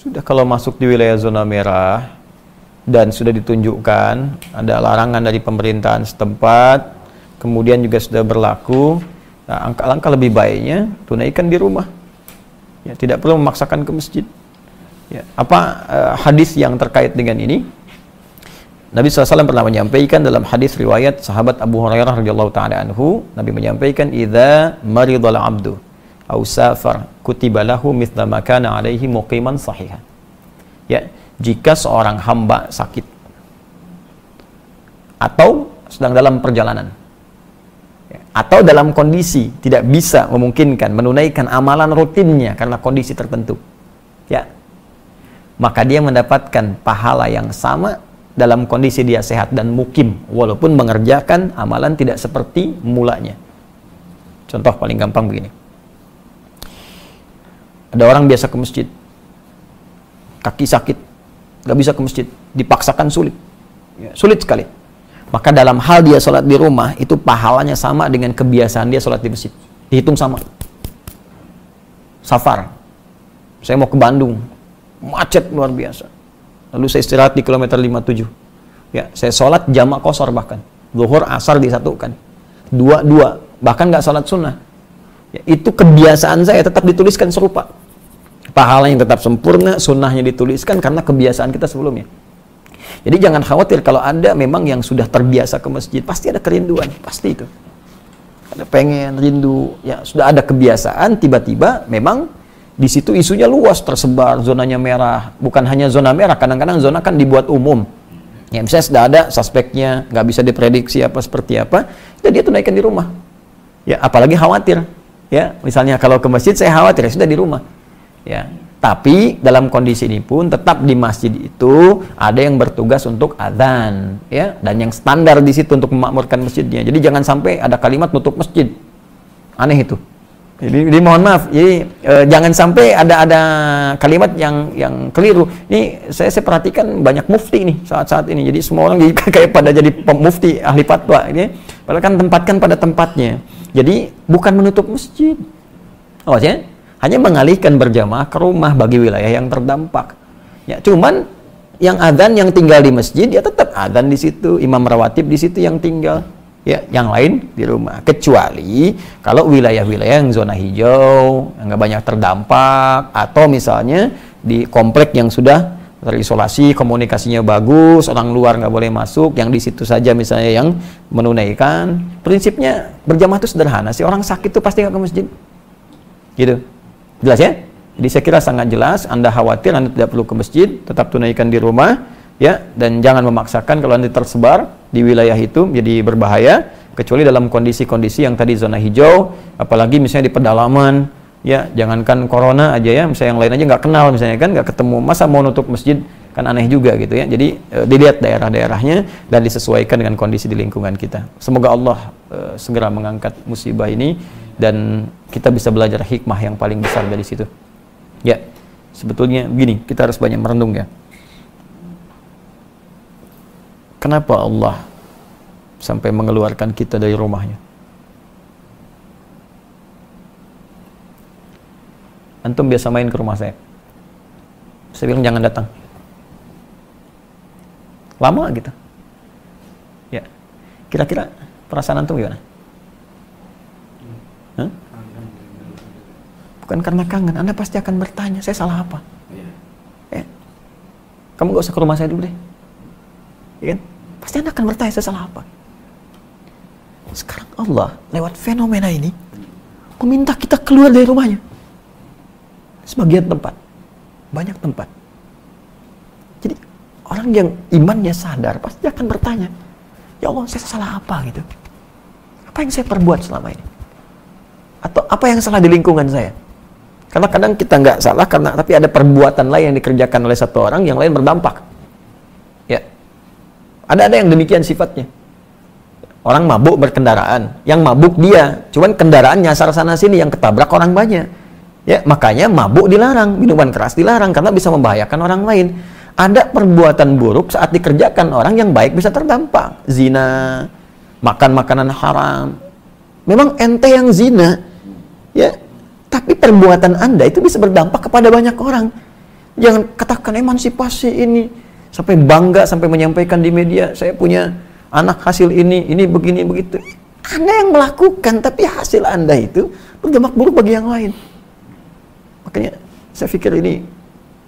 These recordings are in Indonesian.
Sudah kalau masuk di wilayah zona merah dan sudah ditunjukkan ada larangan dari pemerintahan setempat, kemudian juga sudah berlaku, nah, langkah lebih baiknya tunaikan di rumah. Ya, tidak perlu memaksakan ke masjid. Ya, apa hadis yang terkait dengan ini? Nabi SAW pernah menyampaikan dalam hadis riwayat sahabat Abu Hurairah radhiyallahu taala anhu, Nabi menyampaikan, "Idza maridal 'abdu aw safar kutiba lahu mithla ma kana 'alaihi muqiman sahihan." Ya, jika seorang hamba sakit atau sedang dalam perjalanan, ya, atau dalam kondisi tidak bisa memungkinkan menunaikan amalan rutinnya karena kondisi tertentu, ya, maka dia mendapatkan pahala yang sama dalam kondisi dia sehat dan mukim, walaupun mengerjakan amalan tidak seperti mulanya. Contoh paling gampang begini. Ada orang biasa ke masjid, kaki sakit, gak bisa ke masjid, dipaksakan sulit, ya, sulit sekali. Maka dalam hal dia sholat di rumah, itu pahalanya sama dengan kebiasaan dia sholat di masjid, dihitung sama. Safar, saya mau ke Bandung, macet luar biasa, lalu saya istirahat di kilometer 57, ya, saya sholat jamak qashar, bahkan zuhur asar disatukan, dua, bahkan nggak sholat sunnah, ya, itu kebiasaan saya tetap dituliskan serupa, pahalanya tetap sempurna, sunnahnya dituliskan karena kebiasaan kita sebelumnya. Jadi jangan khawatir kalau ada memang yang sudah terbiasa ke masjid, pasti ada kerinduan, pasti itu, ada pengen, rindu, ya, sudah ada kebiasaan, tiba-tiba memang di situ isunya luas, tersebar, zonanya merah, bukan hanya zona merah, kadang-kadang zona kan dibuat umum, ya, misalnya sudah ada suspeknya, nggak bisa diprediksi apa seperti apa, jadi dia tunaikan di rumah, ya, apalagi khawatir, ya, misalnya kalau ke masjid saya khawatir, ya sudah di rumah, ya, tapi dalam kondisi ini pun tetap di masjid itu ada yang bertugas untuk adzan, ya, dan yang standar di situ untuk memakmurkan masjidnya, jadi jangan sampai ada kalimat nutup masjid, aneh itu. Jadi mohon maaf, jadi jangan sampai ada kalimat yang keliru. Ini saya perhatikan banyak mufti nih saat-saat ini. Jadi semua orang jadi kayak pada jadi mufti ahli fatwa ini. Padahal kan tempatkan pada tempatnya. Jadi bukan menutup masjid. Oh ya, hanya mengalihkan berjamaah ke rumah bagi wilayah yang terdampak. Ya, cuman yang adzan yang tinggal di masjid ya tetap adzan di situ, imam rawatib di situ yang tinggal. Ya, yang lain di rumah, kecuali kalau wilayah-wilayah yang zona hijau, yang nggak banyak terdampak, atau misalnya di komplek yang sudah terisolasi, komunikasinya bagus, orang luar nggak boleh masuk, yang di situ saja misalnya yang menunaikan. Prinsipnya berjamaah itu sederhana sih, orang sakit itu pasti nggak ke masjid, gitu, jelas ya? Jadi saya kira sangat jelas. Anda khawatir, Anda tidak perlu ke masjid, tetap tunaikan di rumah, ya, dan jangan memaksakan. Kalau nanti tersebar di wilayah itu jadi berbahaya, kecuali dalam kondisi-kondisi yang tadi zona hijau, apalagi misalnya di pedalaman, ya, jangankan corona aja ya, misalnya yang lain aja nggak kenal, misalnya kan nggak ketemu, masa mau nutup masjid, kan aneh juga gitu ya. Jadi dilihat daerah-daerahnya dan disesuaikan dengan kondisi di lingkungan kita. Semoga Allah segera mengangkat musibah ini dan kita bisa belajar hikmah yang paling besar dari situ. Ya, sebetulnya begini, kita harus banyak merenung ya. Kenapa Allah sampai mengeluarkan kita dari rumahnya? Antum biasa main ke rumah saya bilang jangan datang. Lama gitu. Ya. Kira-kira perasaan antum gimana? Hah? Bukan karena kangen, Anda pasti akan bertanya, saya salah apa? Ya. Kamu gak usah ke rumah saya dulu deh. Ya kan? Pasti Anda akan bertanya, saya salah apa? Sekarang Allah lewat fenomena ini meminta kita keluar dari rumahnya. Sebagian tempat, banyak tempat. Jadi orang yang imannya sadar pasti akan bertanya, ya Allah, saya salah apa gitu? Apa yang saya perbuat selama ini? Atau apa yang salah di lingkungan saya? Karena kadang kita nggak salah karena tapi ada perbuatan lain yang dikerjakan oleh satu orang yang lain berdampak. Ya. Ada yang demikian sifatnya. Orang mabuk berkendaraan, yang mabuk dia, cuman kendaraan nyasar sana sini, yang ketabrak orang banyak. Ya, makanya mabuk dilarang, minuman keras dilarang karena bisa membahayakan orang lain. Ada perbuatan buruk saat dikerjakan orang yang baik bisa terdampak. Zina, makan makanan haram. Memang ente yang zina, ya, tapi perbuatan Anda itu bisa berdampak kepada banyak orang. Jangan katakan emansipasi ini sampai bangga, sampai menyampaikan di media, saya punya anak hasil ini begini begitu. Anda yang melakukan, tapi hasil Anda itu berdampak buruk bagi yang lain. Makanya saya pikir ini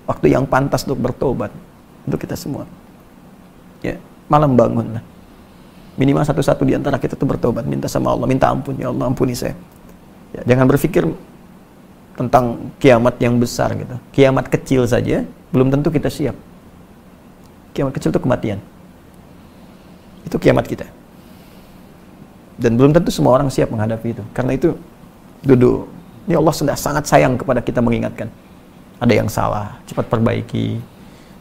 waktu yang pantas untuk bertobat untuk kita semua. Ya, malam bangunlah. Minimal satu-satu di antara kita itu bertobat, minta sama Allah, minta ampun, ya Allah ampuni saya. Ya, jangan berpikir tentang kiamat yang besar gitu. Kiamat kecil saja belum tentu kita siap. Kiamat kecil itu kematian. Itu kiamat kita. Dan belum tentu semua orang siap menghadapi itu. Karena itu duduk. Ini Allah sudah sangat sayang kepada kita mengingatkan. Ada yang salah, cepat perbaiki.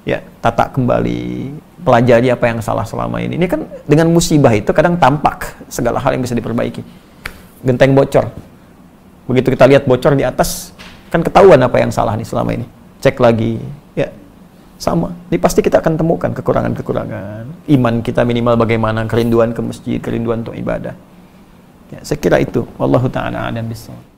Ya, tata kembali, pelajari apa yang salah selama ini. Ini kan dengan musibah itu kadang tampak segala hal yang bisa diperbaiki. Genteng bocor. Begitu kita lihat bocor di atas, kan ketahuan apa yang salah nih selama ini. Cek lagi, ya sama. Ini pasti kita akan temukan kekurangan-kekurangan. Iman kita minimal bagaimana, kerinduan ke masjid, kerinduan untuk ibadah. Ya, saya kira itu. Wallahu ta'ala a'lam bishawab.